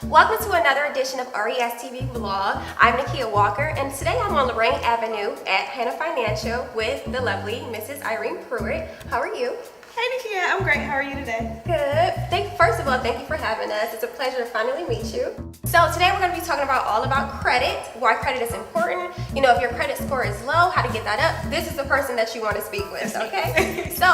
Welcome to another edition of RESTV Vlog. I'm Nakia Walker, and today I'm on Lorraine Avenue at Hannah Financial with the lovely Mrs. Irene Pruitt. How are you? Hey Nakia, I'm great. How are you today? Good. First of all, thank you for having us. It's a pleasure to finally meet you. So today we're going to be talking all about credit, why credit is important. You know, if your credit score is low, how to get that up. This is the person that you want to speak with, okay? So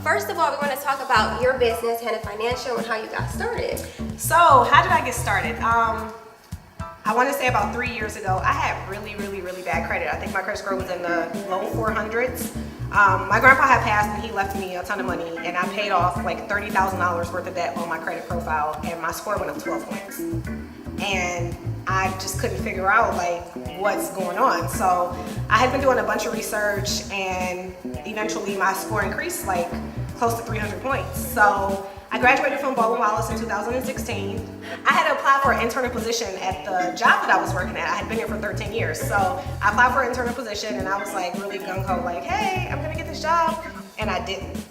first of all, we want to talk about your business, Hannah Financial, and how you got started. So how did I get started? I want to say about 3 years ago, I had really bad credit. I think my credit score was in the low 400s. My grandpa had passed and he left me a ton of money, and I paid off like $30,000 worth of debt on my credit profile, and my score went up 12 points. And I just couldn't figure out like what's going on. So I had been doing a bunch of research, and eventually my score increased like close to 300 points. So I graduated from Baldwin Wallace in 2016. I had to apply for an internal position at the job that I was working at. I had been here for 13 years. So I applied for an internal position, and I was like really gung-ho, like, hey, I'm gonna get this job. And I didn't.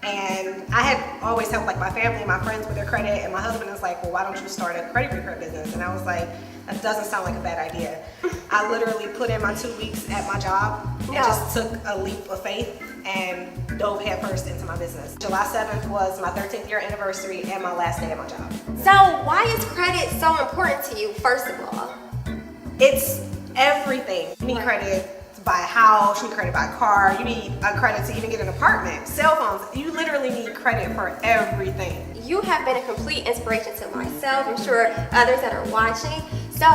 And I had always helped like my family and my friends with their credit, and my husband was like, well, why don't you start a credit repair business? And I was like, that doesn't sound like a bad idea. I literally put in my 2 weeks at my job and just took a leap of faith and dove headfirst into my business. July 7th was my 13th year anniversary and my last day at my job. So why is credit so important to you, first of all? It's everything. You need credit to buy a house, you need credit to buy a car, you need a credit to even get an apartment, cell phones. You literally need credit for everything. You have been a complete inspiration to myself, I'm sure others that are watching. So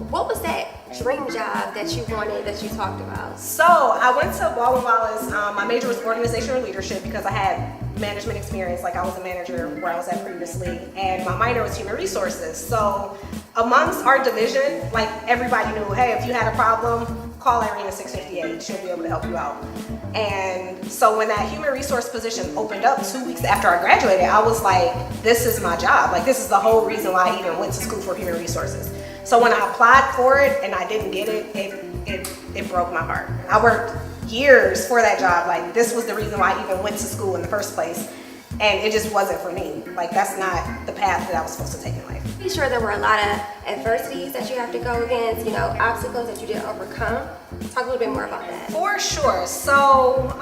what was that dream job that you wanted, that you talked about? So I went to Baldwin Wallace. My major was organizational leadership because I had management experience, like I was a manager where I was at previously, and my minor was human resources. So amongst our division, like everybody knew, hey, if you had a problem, call Irene at 658, she'll be able to help you out. And so when that human resource position opened up 2 weeks after I graduated, I was like, this is my job. Like, this is the whole reason why I even went to school for human resources. So when I applied for it and I didn't get it, it broke my heart. I worked years for that job. Like, this was the reason why I even went to school in the first place. And it just wasn't for me. Like, that's not the path that I was supposed to take in life. I'm sure there were a lot of adversities that you have to go against, you know, obstacles that you did overcome. Talk a little bit more about that. For sure. So,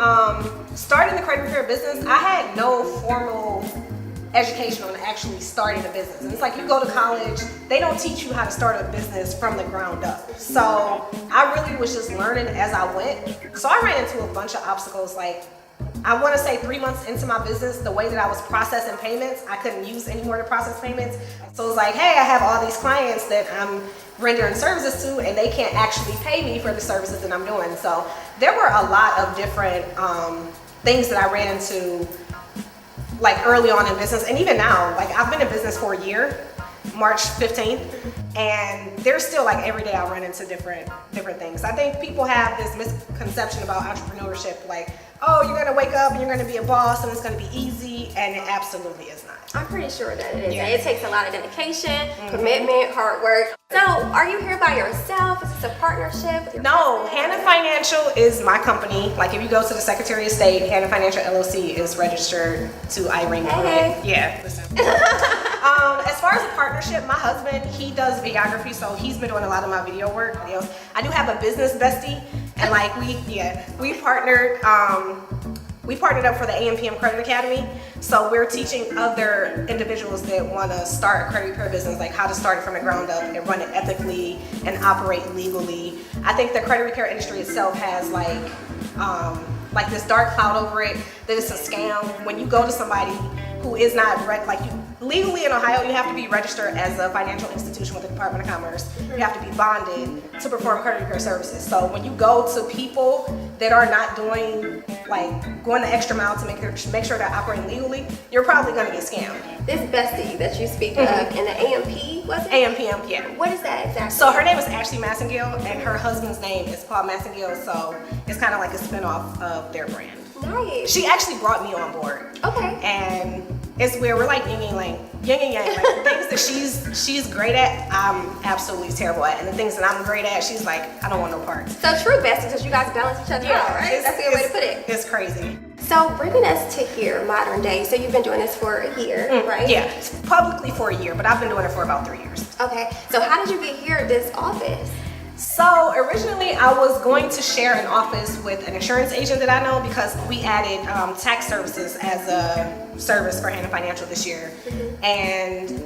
starting the credit repair business, I had no formal education on actually starting a business. And it's like, you go to college, they don't teach you how to start a business from the ground up. So I really was just learning as I went. So I ran into a bunch of obstacles. Like, I want to say 3 months into my business, the way that I was processing payments, I couldn't use anymore to process payments. So it was like, hey, I have all these clients that I'm rendering services to, and they can't actually pay me for the services that I'm doing. So there were a lot of different things that I ran into like early on in business, and even now. Like, I've been in business for a year, March 15th, and there's still like every day I run into different things. I think people have this misconception about entrepreneurship, like, oh, you're gonna wake up and you're gonna be a boss and it's gonna be easy, and it absolutely is not. I'm pretty sure that it is. Yeah. It takes a lot of dedication, commitment, hard work. So are you here by yourself? Is this a partnership with your No, Hannah Financial is my company. Like, if you go to the Secretary of State, Hannah Financial LLC is registered to Irene Pruitt. Yeah, listen. As far as a partnership, my husband, he does videography, so he's been doing a lot of my video work. I do have a business bestie, and like we partnered up for the AMPM Credit Academy. So we're teaching other individuals that want to start a credit repair business, like how to start it from the ground up and run it ethically and operate legally. I think the credit repair industry itself has like this dark cloud over it, that it's a scam. When you go to somebody who is not legally in Ohio, you have to be registered as a financial institution with the Department of Commerce. You have to be bonded to perform credit repair services. So when you go to people that are not going the extra mile to make sure they're operating legally, you're probably going to get scammed. This bestie that you speak of in the AMP, was it? AMPM, yeah. What is that exactly? So her name is Ashley Massengill, and her husband's name is Paul Massengill. So it's kind of like a spinoff of their brand. Nice. She actually brought me on board. Okay. And it's where we're like yin and yang. Like, the things that she's great at, I'm absolutely terrible at, and the things that I'm great at, she's like, I don't want no parts. So true besties, because you guys balance each other out, right? That's a good way to put it. It's crazy. So bringing us to here, modern day. So you've been doing this for a year, right? Yeah, publicly for a year, but I've been doing it for about 3 years. Okay. So how did you get here at this office? So originally I was going to share an office with an insurance agent that I know because we added tax services as a service for Hannah Financial this year. And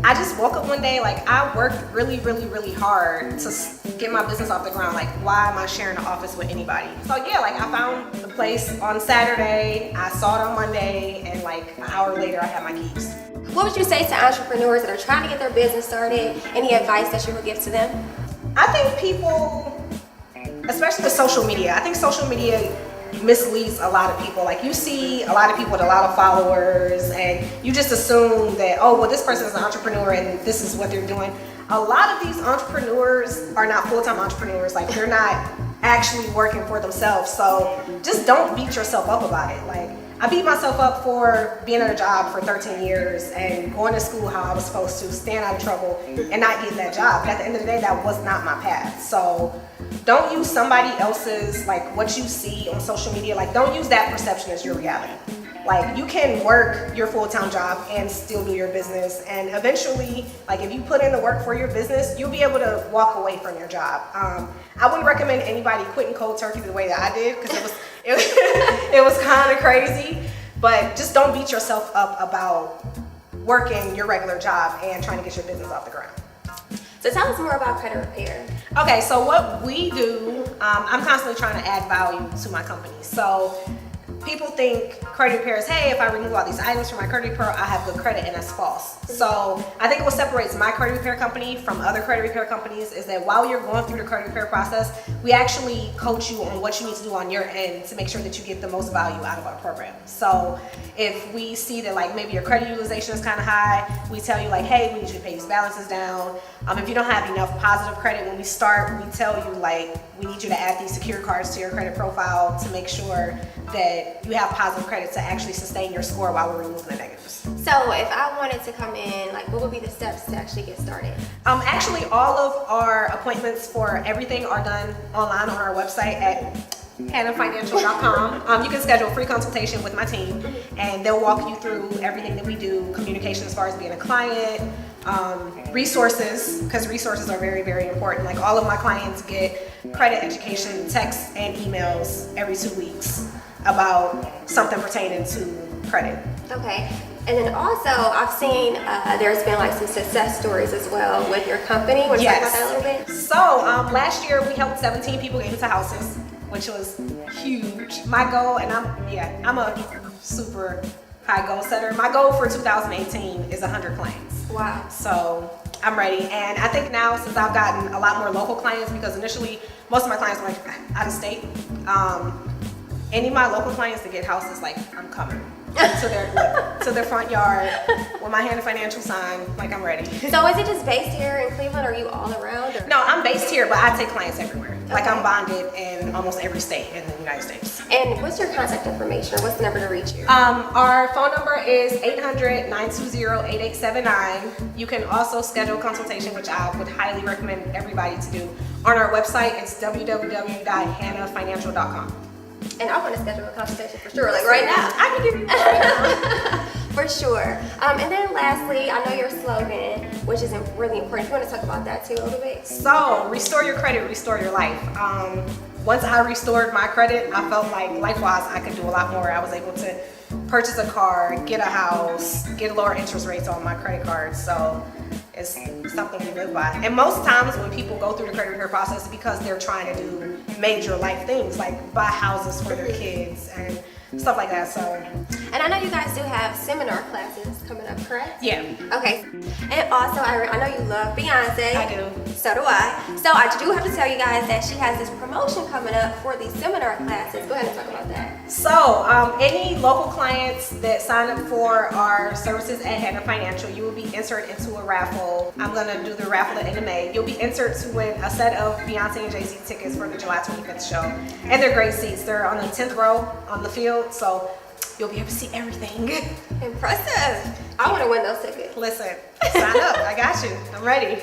I just woke up one day, like I worked really, really, really hard to get my business off the ground. Like, why am I sharing an office with anybody? So yeah, like I found the place on Saturday, I saw it on Monday, and like an hour later I had my keys. What would you say to entrepreneurs that are trying to get their business started? Any advice that you would give to them? I think people, especially with social media, I think social media misleads a lot of people. Like you see a lot of people with a lot of followers and you just assume that, oh, well, this person is an entrepreneur and this is what they're doing. A lot of these entrepreneurs are not full-time entrepreneurs. Like they're not actually working for themselves. So just don't beat yourself up about it. Like I beat myself up for being at a job for 13 years and going to school how I was supposed to, staying out of trouble and not getting that job. But at the end of the day, that was not my path. So don't use somebody else's, like what you see on social media, like don't use that perception as your reality. Like you can work your full-time job and still do your business, and eventually, like if you put in the work for your business, you'll be able to walk away from your job. I wouldn't recommend anybody quitting cold turkey the way that I did because it was kind of crazy, but just don't beat yourself up about working your regular job and trying to get your business off the ground. So tell us more about credit repair. Okay, so what we do, I'm constantly trying to add value to my company. So people think credit repair is, hey, if I remove all these items from my credit repair, I have good credit, and that's false. So I think what separates my credit repair company from other credit repair companies is that while you're going through the credit repair process, we actually coach you on what you need to do on your end to make sure that you get the most value out of our program. So if we see that like maybe your credit utilization is kind of high, we tell you like, hey, we need you to pay these balances down. If you don't have enough positive credit when we start, we tell you like, we need you to add these secure cards to your credit profile to make sure that you have positive credit to actually sustain your score while we're removing the negatives. So if I wanted to come in, like what would be the steps to actually get started? Actually, all of our appointments for everything are done online on our website at hannahfinancial.com. You can schedule a free consultation with my team and they'll walk you through everything that we do, communication as far as being a client, resources, because resources are very, very important. Like all of my clients get credit education texts and emails every 2 weeks about something pertaining to credit. Okay. And then also, I've seen there's been like some success stories as well with your company. Want to talk about that a little bit? So last year we helped 17 people get into houses, which was huge. My goal, and I'm a super high goal setter. My goal for 2018 is 100 clients. Wow. So I'm ready. And I think now since I've gotten a lot more local clients, because initially most of my clients were like out of state, any of my local clients that get houses, like I'm coming to their front yard with my Hannah Financial sign, like I'm ready. So is it just based here in Cleveland, or are you all around? Or? No, I'm based here, but I take clients everywhere. Okay. Like I'm bonded in almost every state in the United States. And what's your contact information? What's the number to reach you? Our phone number is 800-920-8879. You can also schedule a consultation, which I would highly recommend everybody to do. On our website, it's www.hannahfinancial.com. And I want to schedule a consultation for sure, like right now. I can give you that. For sure. And then lastly, I know your slogan, which is really important. You want to talk about that too a little bit? So, restore your credit, restore your life. Once I restored my credit, I felt like life-wise I could do a lot more. I was able to purchase a car, get a house, get lower interest rates on my credit cards. So it's something we live by. And most times when people go through the credit repair process, it's because they're trying to do major life things like buy houses for their kids and stuff like that. So, and I know you guys do have seminar classes coming up, correct? Yeah. Okay. And also, I know you love Beyonce. I do. So do I. So I do have to tell you guys that she has this promotion coming up for these seminar classes. Go ahead and talk about that. So, any local clients that sign up for our services at Hannah Financial, you will be entered into a raffle. I'm gonna do the raffle at the end of May. You'll be entered to win a set of Beyonce and Jay-Z tickets for the July 25th show. And they're great seats. They're on the 10th row on the field, so you'll be able to see everything. Impressive. I want to win those tickets. Listen, sign up. I got you. I'm ready.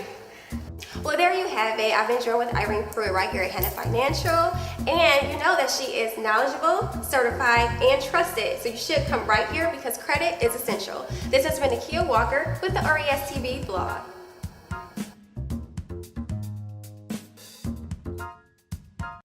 Well, there you have it. I've been joined with Irene Pruitt right here at Hannah Financial, and you know that she is knowledgeable, certified, and trusted. So you should come right here because credit is essential. This has been Nakia Walker with the RESTV blog.